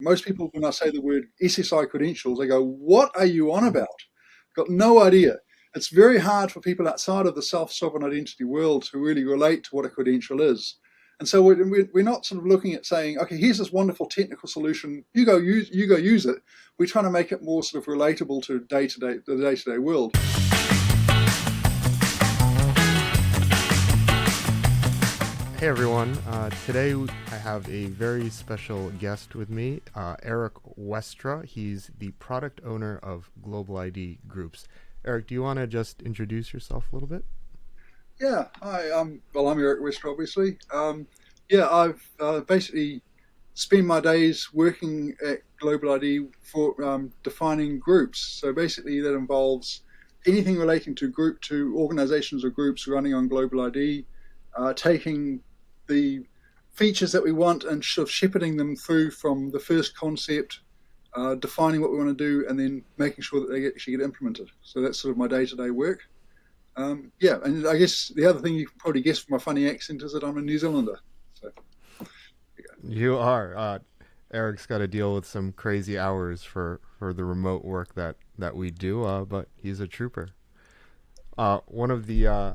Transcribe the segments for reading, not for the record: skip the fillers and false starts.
Most people, when I say the word SSI credentials, they go, "What are you on about?" Got no idea. It's very hard for people outside of the self-sovereign identity world to really relate to what a credential is. And so we're not sort of looking at saying, okay, here's this wonderful technical solution, you go use it. We're trying to make it more sort of relatable to the day-to-day world. Hey everyone, today I have a very special guest with me, Erik Westra. He's the product owner of GlobaliD Groups. Erik, do you want to just introduce yourself a little bit? Yeah, hi, I'm Erik Westra, obviously. I've basically spent my days working at GlobaliD for defining groups. So basically that involves anything relating to organizations or groups running on GlobaliD, taking the features that we want and sort of shepherding them through from the first concept, defining what we want to do, and then making sure that they actually get implemented. So that's sort of my day-to-day work. And I guess the other thing you can probably guess from my funny accent is that I'm a New Zealander. So, You are. Erik's got to deal with some crazy hours for the remote work that we do, but he's a trooper. One of the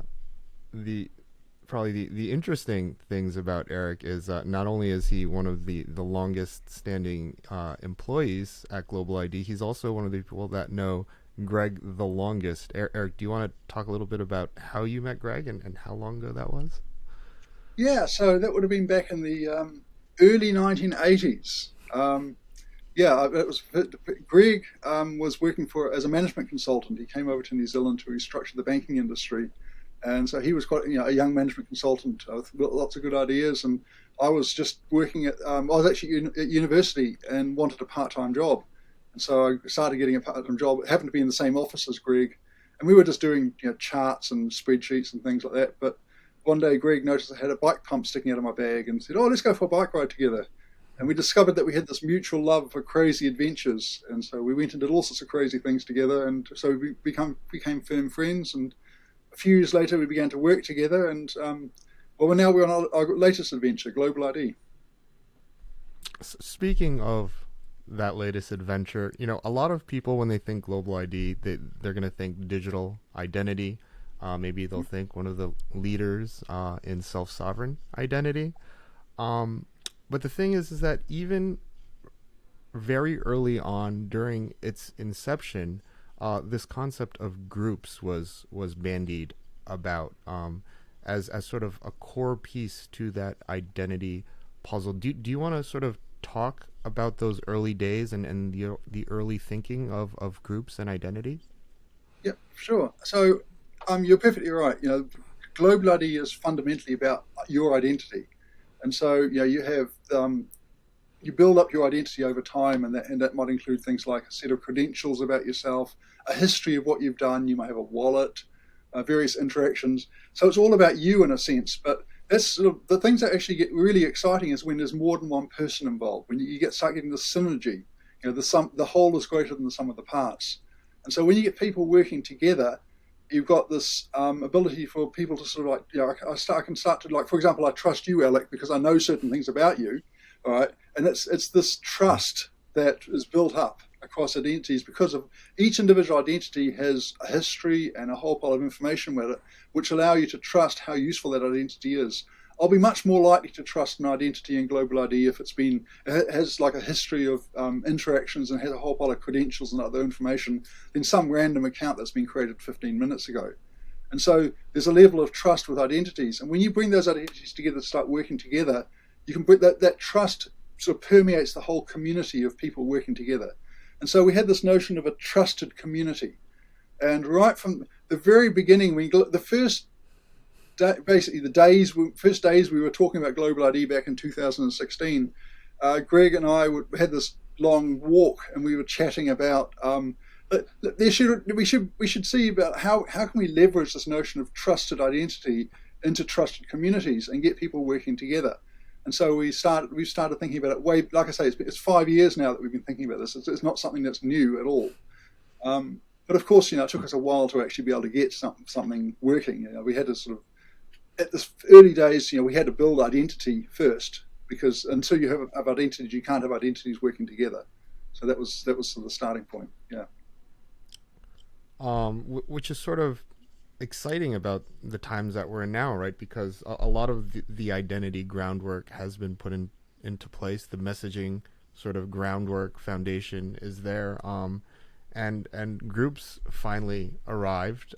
probably the interesting things about Erik is not only is he one of the longest standing employees at GlobaliD, he's also one of the people that know Greg the longest. Erik, do you want to talk a little bit about how you met Greg and how long ago that was? yeah, so that would have been back in the early 1980s. It was Greg was working as a management consultant. He came over to New Zealand to restructure the banking industry. And so he was quite, a young management consultant with lots of good ideas. And I was just working I was actually at university and wanted a part-time job. And so I started getting a part-time job. It happened to be in the same office as Greg. And we were just doing, charts and spreadsheets and things like that. But one day Greg noticed I had a bike pump sticking out of my bag and said, "Oh, let's go for a bike ride together." And we discovered that we had this mutual love for crazy adventures. And so we went and did all sorts of crazy things together. And so we became firm friends. And a few years later, we began to work together, and we're on our latest adventure, GlobaliD. Speaking of that latest adventure, a lot of people when they think GlobaliD, they're going to think digital identity. Maybe they'll think one of the leaders in self-sovereign identity. But the thing is that even very early on during its inception, this concept of groups was bandied about as sort of a core piece to that identity puzzle. Do you want to sort of talk about those early days and the early thinking of groups and identity? Yeah, sure. So you're perfectly right. GlobaliD is fundamentally about your identity, and so you have you build up your identity over time, and that might include things like a set of credentials about yourself, a history of what you've done. You might have a wallet, various interactions. So it's all about you in a sense. But that's sort of the things that actually get really exciting is when there's more than one person involved. When you start getting the synergy, the whole is greater than the sum of the parts. And so when you get people working together, you've got this ability for people to sort of I can start to, like, for example, I trust you, Alec, because I know certain things about you. All right, and it's this trust that is built up across identities because of each individual identity has a history and a whole pile of information with it, which allow you to trust how useful that identity is. I'll be much more likely to trust an identity in GlobaliD if it has like a history of interactions and has a whole pile of credentials and other information than some random account that's been created 15 minutes ago. And so there's a level of trust with identities, and when you bring those identities together to start working together, you can put that trust sort of permeates the whole community of people working together. And so we had this notion of a trusted community. And right from the very beginning, the first days we were talking about GlobaliD back in 2016, Greg and I had this long walk, and we were chatting about we should see about how can we leverage this notion of trusted identity into trusted communities and get people working together. And so we've started thinking about it like I say, it's 5 years now that we've been thinking about this. It's not something that's new at all. But of course, it took us a while to actually be able to get something working. We had to sort of, at this early days, we had to build identity first. because until you have identities, you can't have identities working together. So that was sort of the starting point. Yeah. Which is sort of exciting about the times that we're in now, right? Because a lot of the identity groundwork has been put into place. The messaging sort of groundwork foundation is there, and groups finally arrived.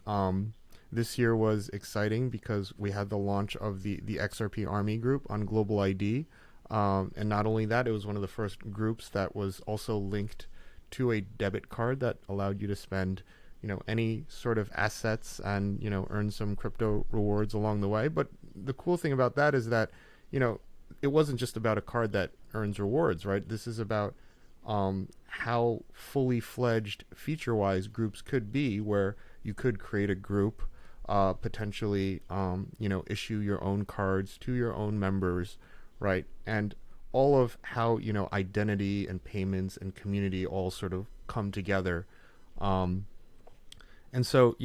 This year was exciting because we had the launch of the XRP Army group on GlobaliD, and not only that, it was one of the first groups that was also linked to a debit card that allowed you to spend any sort of assets and earn some crypto rewards along the way. But the cool thing about that is that it wasn't just about a card that earns rewards, right? This is about how fully fledged feature wise groups could be, where you could create a group, potentially issue your own cards to your own members, right? And all of how identity and payments and community all sort of come together. And so,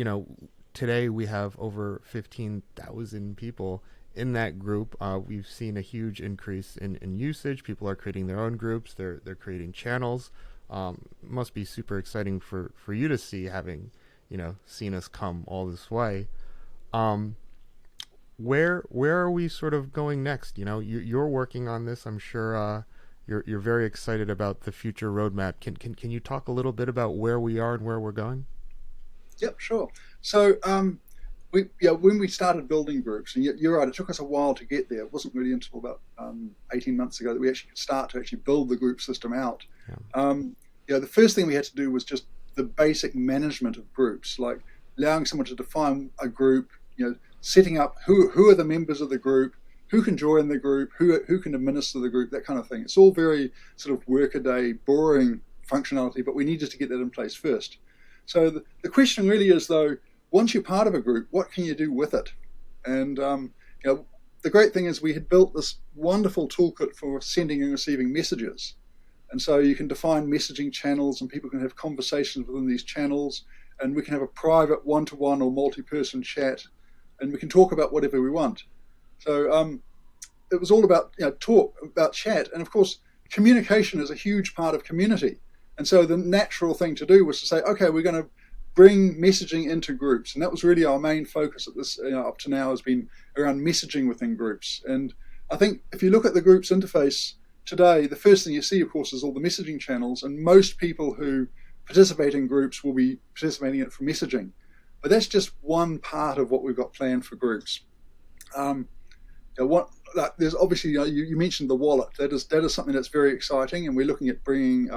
today we have over 15,000 people in that group. We've seen a huge increase in usage. People are creating their own groups. They're creating channels. Must be super exciting for you to see, having, seen us come all this way. Where are we sort of going next? You're working on this. I'm sure you're very excited about the future roadmap. Can you talk a little bit about where we are and where we're going? Yep, sure. So when we started building groups, and you're right, it took us a while to get there. It wasn't really until about 18 months ago that we actually could start to actually build the group system out. The first thing we had to do was just the basic management of groups, like allowing someone to define a group, setting up who are the members of the group, who can join the group, who can administer the group, that kind of thing. It's all very sort of workaday, boring functionality, but we needed to get that in place first. So the question really is, though, once you're part of a group, what can you do with it? And the great thing is we had built this wonderful toolkit for sending and receiving messages. And so you can define messaging channels, and people can have conversations within these channels, and we can have a private one-to-one or multi-person chat, and we can talk about whatever we want. So it was all about talk, about chat, and of course communication is a huge part of community. And so the natural thing to do was to say, okay, we're going to bring messaging into groups. And that was really our main focus at this, up to now, has been around messaging within groups. And I think if you look at the groups interface today, the first thing you see, of course, is all the messaging channels. And most people who participate in groups will be participating in it for messaging. But that's just one part of what we've got planned for groups. There's obviously, you mentioned the wallet. That is something that's very exciting. And we're looking at bringing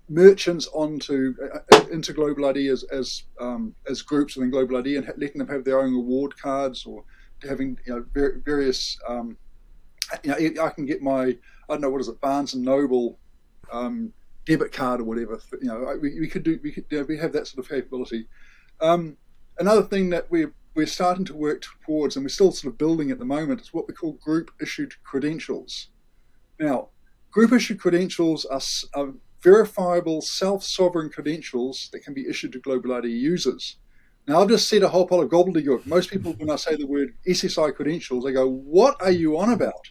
merchants into GlobaliD as groups within GlobaliD, and letting them have their own reward cards, or having various. I can get my, I don't know, what is it, Barnes and Noble debit card or whatever. We have that sort of capability. Another thing that we're starting to work towards, and we're still sort of building at the moment, is what we call group issued credentials. Now, group issued credentials are verifiable self-sovereign credentials that can be issued to GlobaliD users. Now, I've just said a whole pile of gobbledygook. Most people, when I say the word SSI credentials, they go, what are you on about?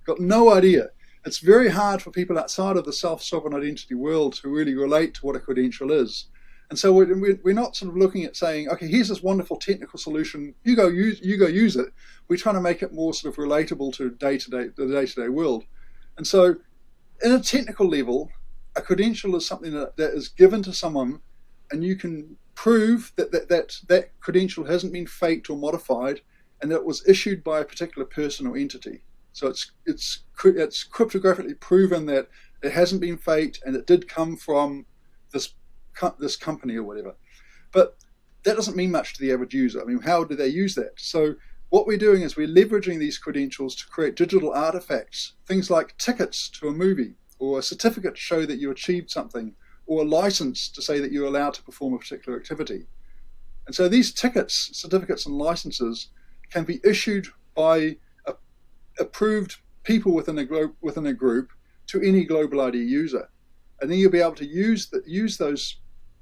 Got no idea. It's very hard for people outside of the self-sovereign identity world to really relate to what a credential is. And so we're not sort of looking at saying, okay, here's this wonderful technical solution, you go use it. We're trying to make it more sort of relatable to the day-to-day world. And so in a technical level, a credential is something that is given to someone, and you can prove that credential hasn't been faked or modified, and that it was issued by a particular person or entity. So it's cryptographically proven that it hasn't been faked, and it did come from this company or whatever. But that doesn't mean much to the average user. I mean, how do they use that? So what we're doing is we're leveraging these credentials to create digital artifacts, things like tickets to a movie, or a certificate to show that you achieved something, or a license to say that you're allowed to perform a particular activity. And so these tickets, certificates, and licenses can be issued by approved people within a group to any GlobaliD user. And then you'll be able to use those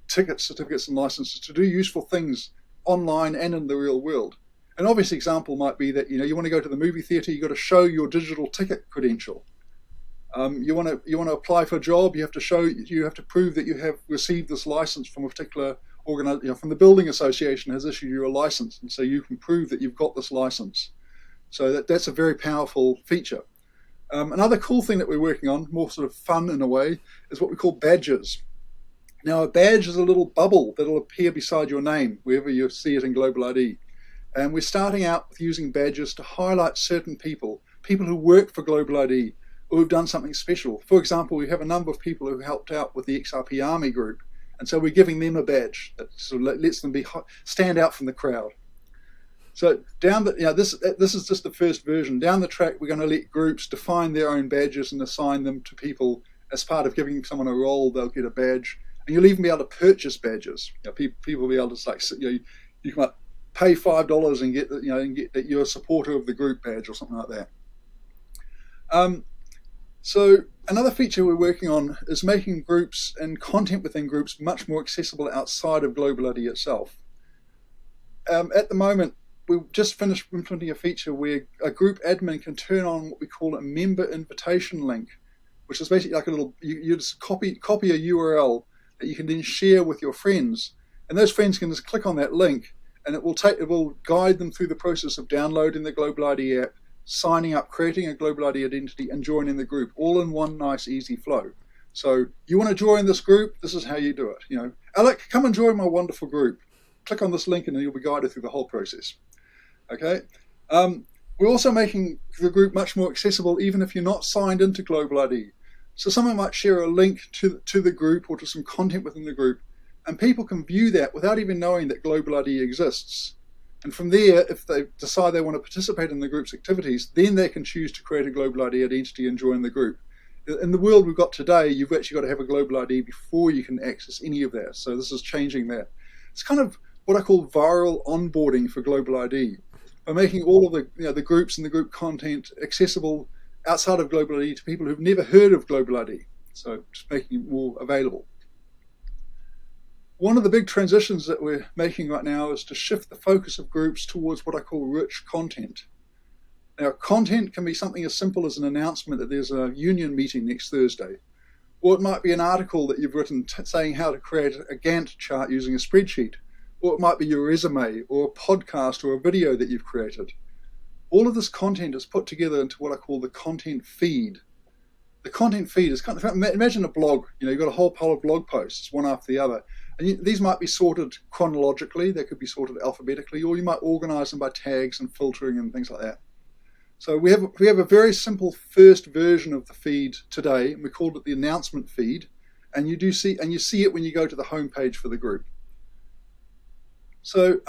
tickets, certificates, and licenses to do useful things online and in the real world. An obvious example might be that you want to go to the movie theater, you've got to show your digital ticket credential. You want to apply for a job, you have to prove that you have received this license from a particular organization, from the building association has issued you a license, and so you can prove that you've got this license. So that's a very powerful feature. Another cool thing that we're working on, more sort of fun in a way, is what we call badges. Now, a badge is a little bubble that'll appear beside your name wherever you see it in GlobaliD. And we're starting out with using badges to highlight certain people who work for GlobaliD or who've done something special. For example, we have a number of people who helped out with the XRP Army group, and so we're giving them a badge that sort of lets them stand out from the crowd. So this is just the first version. Down the track, we're going to let groups define their own badges and assign them to people as part of giving someone a role. They'll get a badge, and you'll even be able to purchase badges. People will be able to you can pay $5 and get that you're a supporter of the group badge or something like that. So another feature we're working on is making groups and content within groups much more accessible outside of GlobaliD itself. At the moment, we've just finished implementing a feature where a group admin can turn on what we call a member invitation link, which is basically like a little, you just copy a URL that you can then share with your friends, and those friends can just click on that link, and it will guide them through the process of downloading the GlobaliD app, signing up, creating a GlobaliD identity, and joining the group, all in one nice, easy flow. So you want to join this group? This is how you do it. Alec, come and join my wonderful group. Click on this link, and then you'll be guided through the whole process. Okay. We're also making the group much more accessible, even if you're not signed into GlobaliD. So someone might share a link to the group or to some content within the group, and people can view that without even knowing that GlobaliD exists. And from there, if they decide they want to participate in the group's activities, then they can choose to create a GlobaliD identity and join the group. In the world we've got today, you've actually got to have a GlobaliD before you can access any of that. So this is changing that. It's kind of what I call viral onboarding for GlobaliD. By making all of the groups and the group content accessible outside of GlobaliD to people who've never heard of GlobaliD. So just making it more available. One of the big transitions that we're making right now is to shift the focus of groups towards what I call rich content. Now, content can be something as simple as an announcement that there's a union meeting next Thursday, or it might be an article that you've written saying how to create a Gantt chart using a spreadsheet, or it might be your resume, or a podcast, or a video that you've created. All of this content is put together into what I call the content feed. The content feed is kind of, imagine a blog. You've got a whole pile of blog posts, one after the other. And these might be sorted chronologically, they could be sorted alphabetically, or you might organize them by tags and filtering and things like that. So we have a very simple first version of the feed today, and we called it the announcement feed. And you see it when you go to the homepage for the group. So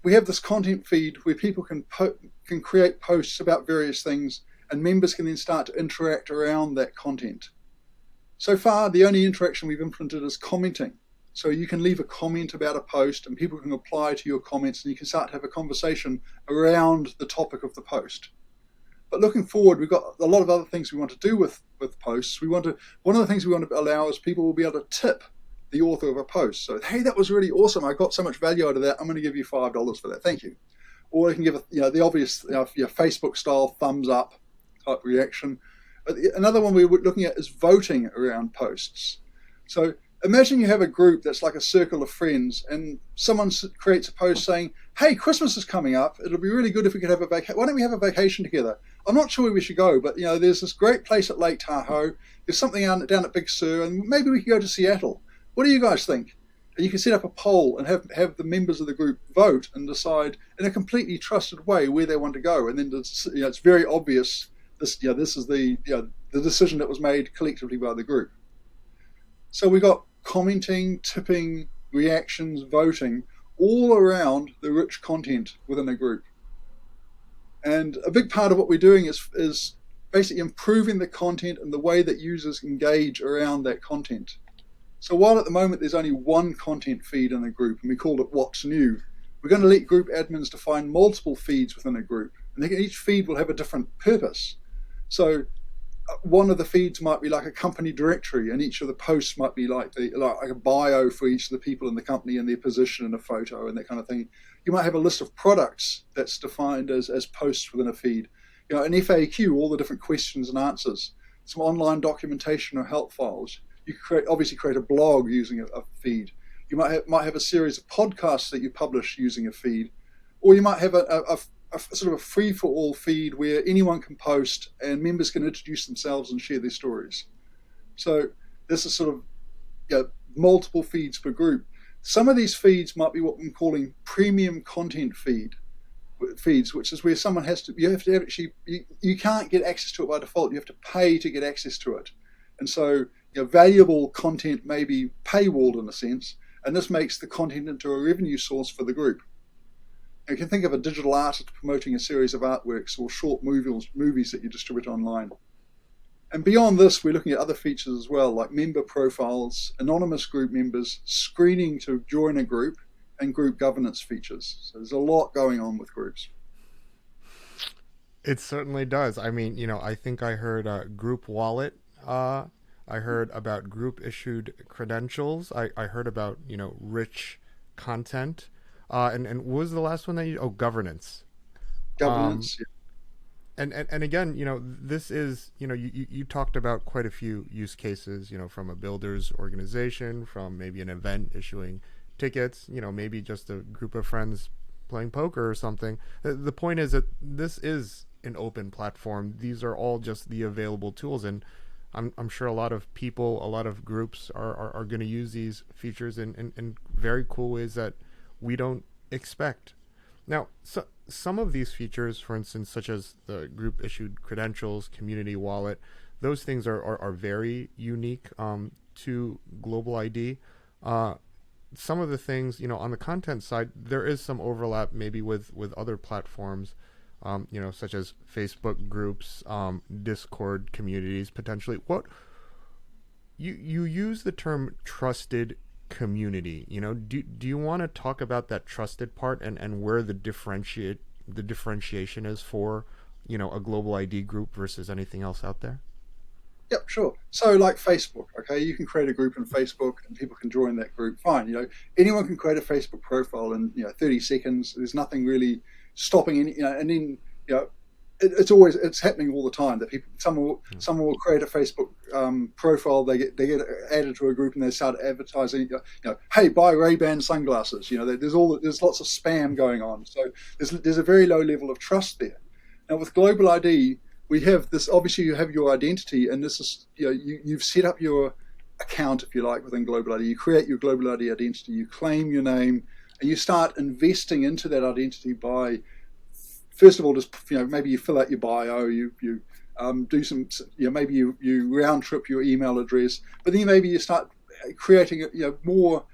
we have this content feed where people can create posts about various things, and members can then start to interact around that content. So far, the only interaction we've implemented is commenting. So you can leave a comment about a post, and people can reply to your comments, and you can start to have a conversation around the topic of the post. But looking forward, we've got a lot of other things we want to do with posts. One of the things we want to allow is people will be able to tip the author of a post. So, hey, that was really awesome. I got so much value out of that. I'm going to give you $5 for that. Thank you. Or you can give the obvious Facebook style thumbs up type reaction. Another one we're looking at is voting around posts. So imagine you have a group that's like a circle of friends, and someone creates a post saying, hey, Christmas is coming up. It'll be really good if we could have a vacation. Why don't we have a vacation together? I'm not sure where we should go, but there's this great place at Lake Tahoe. There's something down at Big Sur, and maybe we could go to Seattle. What do you guys think? And you can set up a poll and have the members of the group vote and decide in a completely trusted way where they want to go. And then it's very obvious this is the decision that was made collectively by the group. So we got commenting, tipping, reactions, voting, all around the rich content within a group. And a big part of what we're doing is basically improving the content and the way that users engage around that content. So while at the moment there's only one content feed in a group, and we called it What's New, we're going to let group admins define multiple feeds within a group, and each feed will have a different purpose. So one of the feeds might be like a company directory, and each of the posts might be like like a bio for each of the people in the company and their position and a photo and that kind of thing. You might have a list of products that's defined as posts within a feed. An FAQ, all the different questions and answers, some online documentation or help files. You could obviously create a blog using a feed. You might have a series of podcasts that you publish using a feed, or you might have a sort of a free-for-all feed where anyone can post and members can introduce themselves and share their stories. So this is sort of multiple feeds per group. Some of these feeds might be what I'm calling premium content feeds, which is where someone you have to actually, you can't get access to it by default. You have to pay to get access to it. And so valuable content may be paywalled in a sense, and this makes the content into a revenue source for the group. You can think of a digital artist promoting a series of artworks or short movies that you distribute online. And beyond this, we're looking at other features as well, like member profiles, anonymous group members, screening to join a group, and group governance features. So there's a lot going on with groups. It certainly does. I mean, I think I heard group wallet. I heard about group issued credentials. I heard about, rich content. And what was the last one that governance. Governance, yeah. And again, this is, you talked about quite a few use cases, from a builder's organization, from maybe an event issuing tickets, maybe just a group of friends playing poker or something. The point is that this is an open platform. These are all just the available tools, and I'm sure a lot of people, a lot of groups are going to use these features in very cool ways that we don't expect. Now, so some of these features, for instance, such as the group issued credentials, community wallet, those things are very unique to GlobaliD. Some of the things, on the content side, there is some overlap maybe with other platforms, such as Facebook groups, Discord communities, potentially. What you use the term trusted community, do you want to talk about that trusted part and where the differentiation is for, a GlobaliD group versus anything else out there? Yep, sure. So like Facebook, okay, you can create a group in Facebook and people can join that group. Fine, anyone can create a Facebook profile in 30 seconds. There's nothing really stopping any, and then it's happening all the time that someone will create a Facebook profile. They get added to a group and they start advertising. Hey, buy Ray-Ban sunglasses. There's lots of spam going on. So there's a very low level of trust there. Now with GlobaliD, we have this. Obviously, you have your identity, and this is you've set up your account, if you like, within GlobaliD. You create your GlobaliD identity. You claim your name, and you start investing into that identity by, first of all, just maybe you fill out your bio. You do some. Maybe you round trip your email address, but then maybe you start creating more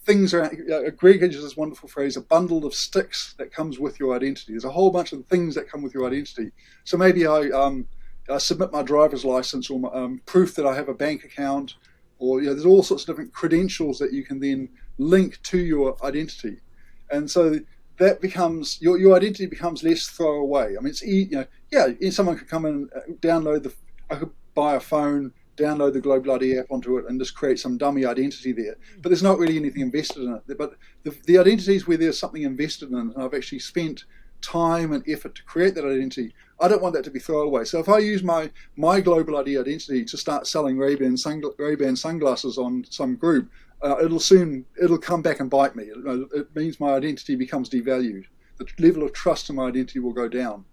things around. Greg has this wonderful phrase, a bundle of sticks that comes with your identity. There's a whole bunch of things that come with your identity. So maybe I submit my driver's license or my, proof that I have a bank account, or there's all sorts of different credentials that you can then link to your identity, and so that becomes your identity becomes less throwaway. I mean, it's someone could come and download I could buy a phone, download the GlobaliD app onto it and just create some dummy identity there. But there's not really anything invested in it. But the identities where there's something invested in, and I've actually spent time and effort to create that identity, I don't want that to be thrown away. So if I use my GlobaliD identity to start selling Ray-Ban sunglasses on some group, it'll come back and bite me. It means my identity becomes devalued. The level of trust in my identity will go down.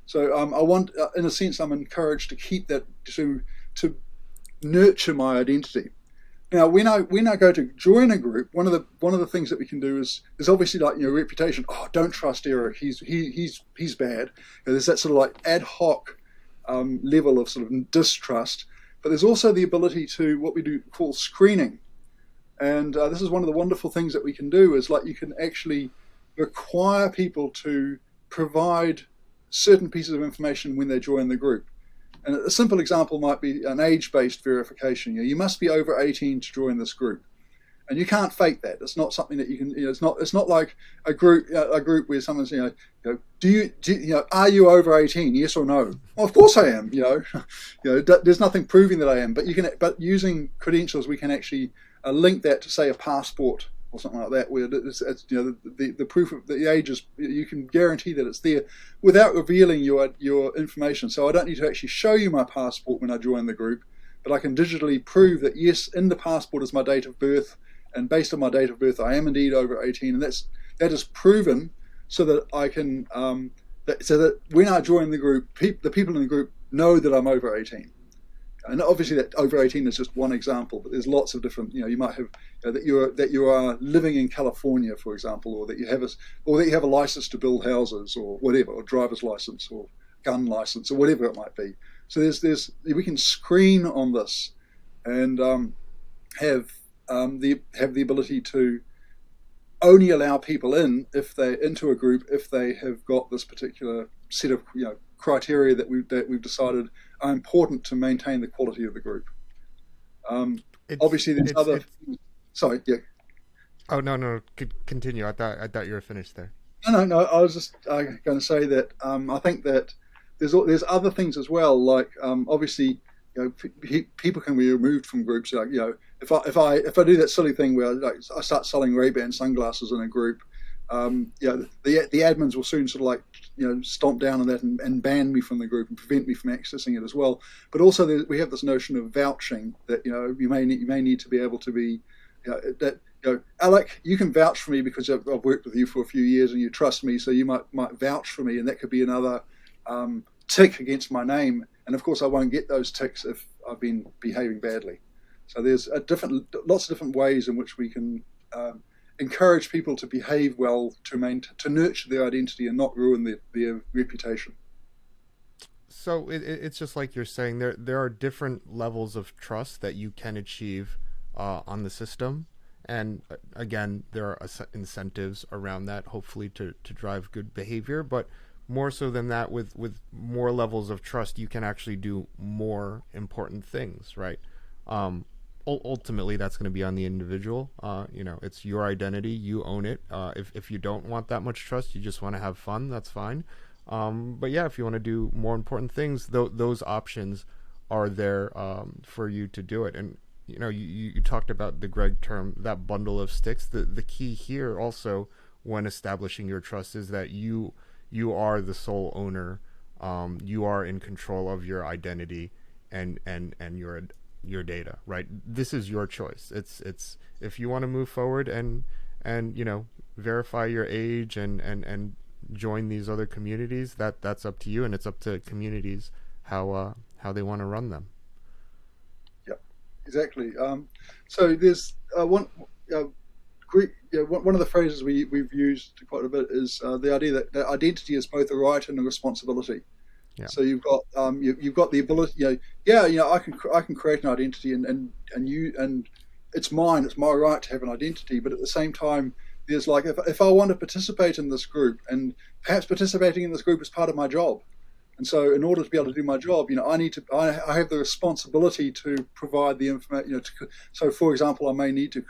So I want, in a sense, I'm encouraged to keep that, to nurture my identity. Now, when I go to join a group, one of the things that we can do is obviously like reputation. Oh, don't trust Erik. He's bad. There's that sort of like ad hoc level of sort of distrust. But there's also the ability to what we do call screening, and this is one of the wonderful things that we can do. Is like you can actually require people to provide certain pieces of information when they join the group. And a simple example might be an age-based verification. You must be over 18 to join this group. and you can't fake that. It's not something that you can. It's not like a group where someone's are you over 18? Yes or no? Well, of course I am. There's nothing proving that I am. But using credentials, we can actually link that to say a passport or something like that, where the proof of the age is, you can guarantee that it's there without revealing your information. So I don't need to actually show you my passport when I join the group, but I can digitally prove that yes, in the passport is my date of birth, and based on my date of birth, I am indeed over 18, and that is proven, so that I can so that when I join the group, the people in the group know that I'm over 18. And obviously, that over 18 is just one example, but there's lots of different. You might have that you are living in California, for example, or that you have a license to build houses, or whatever, or driver's license, or gun license, or whatever it might be. So we can screen on this, and have the ability to only allow people into a group if they have got this particular set of criteria that we've decided are important to maintain the quality of the group. It's Obviously, there's other. it's Sorry, yeah. Oh, no, no, continue. I thought you were finished there. No. I was just going to say that I think that there's other things as well. Like obviously, people can be removed from groups. Like if I do that silly thing where I start selling Ray-Ban sunglasses in a group, the admins will soon sort of stomp down on that and ban me from the group and prevent me from accessing it as well. But also we have this notion of vouching that you may need to be able to be that. Alec, you can vouch for me because I've worked with you for a few years and you trust me, so you might vouch for me, and that could be another tick against my name. And of course, I won't get those ticks if I've been behaving badly. So there's lots of different ways in which we can encourage people to behave well, to nurture their identity and not ruin their reputation. So it's just like you're saying, there are different levels of trust that you can achieve on the system, and again, there are incentives around that, hopefully to drive good behavior. But more so than that, with more levels of trust, you can actually do more important things, right? Ultimately, that's going to be on the individual. It's your identity, you own it. If you don't want that much trust, you just want to have fun, that's fine. But yeah, if you want to do more important things, those options are there for you to do it. And you talked about the Greg term, that bundle of sticks. The key here also, when establishing your trust, is that you are the sole owner. You are in control of your identity and your data, right? This is your choice. It's if you want to move forward and verify your age and join these other communities, that's up to you, and it's up to communities how they want to run them. Exactly. So there's one of the phrases we've used quite a bit is the idea that identity is both a right and a responsibility. Yeah. So you've got the ability. I can create an identity and it's mine. It's my right to have an identity. But at the same time, there's if I want to participate in this group, and perhaps participating in this group is part of my job. And so, in order to be able to do my job, I have the responsibility to provide the information. So, for example, I may need to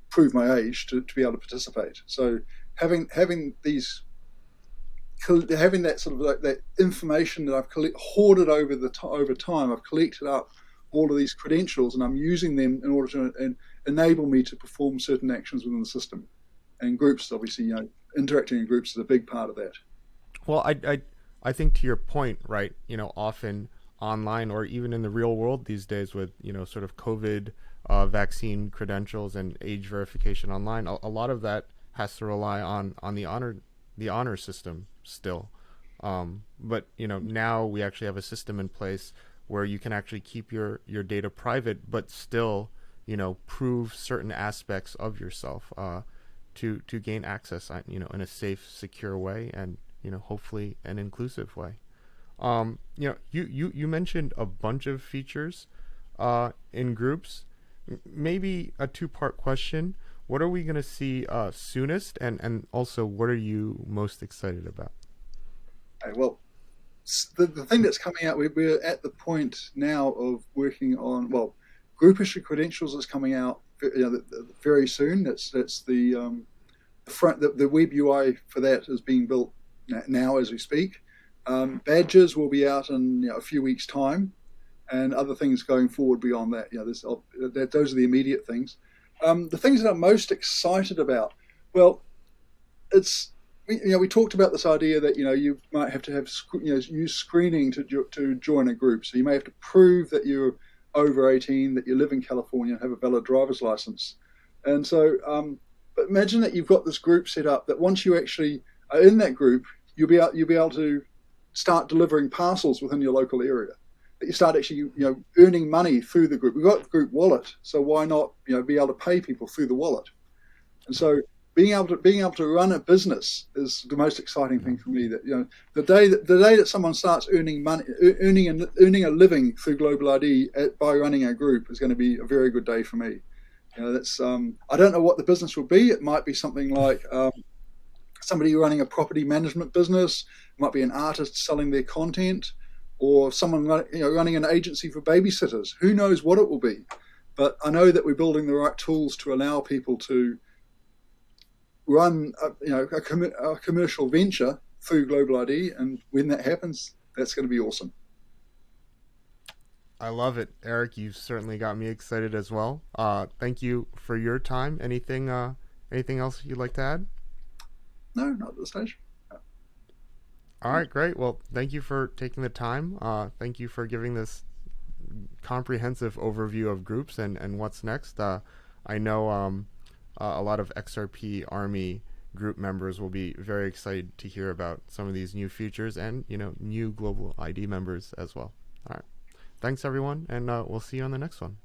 prove my age to be able to participate. So, having that sort of that information that I've hoarded over time, I've collected up all of these credentials, and I'm using them in order to enable me to perform certain actions within the system. And groups, obviously, interacting in groups is a big part of that. Well, I think to your point, right? Often online or even in the real world these days, with sort of COVID vaccine credentials and age verification online, a lot of that has to rely on the honor system still. But now we actually have a system in place where you can actually keep your data private, but still prove certain aspects of yourself to gain access in a safe, secure way, and hopefully an inclusive way. You mentioned a bunch of features in groups. Maybe a two-part question. What are we going to see soonest, and also what are you most excited about? Okay, well, the thing that's coming out, we're at the point now of working on, group issue credentials is coming out very soon. That's the web UI for that is being built now as we speak. Badges will be out in a few weeks' time, and other things going forward beyond that. Those are the immediate things. The things that I'm most excited about, well, we talked about this idea that you might have to have use screening to join a group. So you may have to prove that you're over 18, that you live in California, and have a valid driver's license. And so, but imagine that you've got this group set up that once you actually are in that group, you'll be able to start delivering parcels within your local area. That you start actually earning money through the group. We've got the group wallet, so why not be able to pay people through the wallet? And so being able to run a business is the most exciting thing for me. That the day that someone starts earning money, earning a living through GlobaliD by running a group is going to be a very good day for me. That's I don't know what the business will be. It might be something like somebody running a property management business. It might be an artist selling their content, or someone running an agency for babysitters. Who knows what it will be? But I know that we're building the right tools to allow people to run a commercial venture through GlobaliD, and when that happens, that's going to be awesome. I love it, Erik. You've certainly got me excited as well. Thank you for your time. Anything else you'd like to add? No, not at this stage. All right, great. Well, thank you for taking the time. Thank you for giving this comprehensive overview of groups and what's next. I know a lot of XRP Army group members will be very excited to hear about some of these new features and new GlobaliD members as well. All right. Thanks, everyone, and we'll see you on the next one.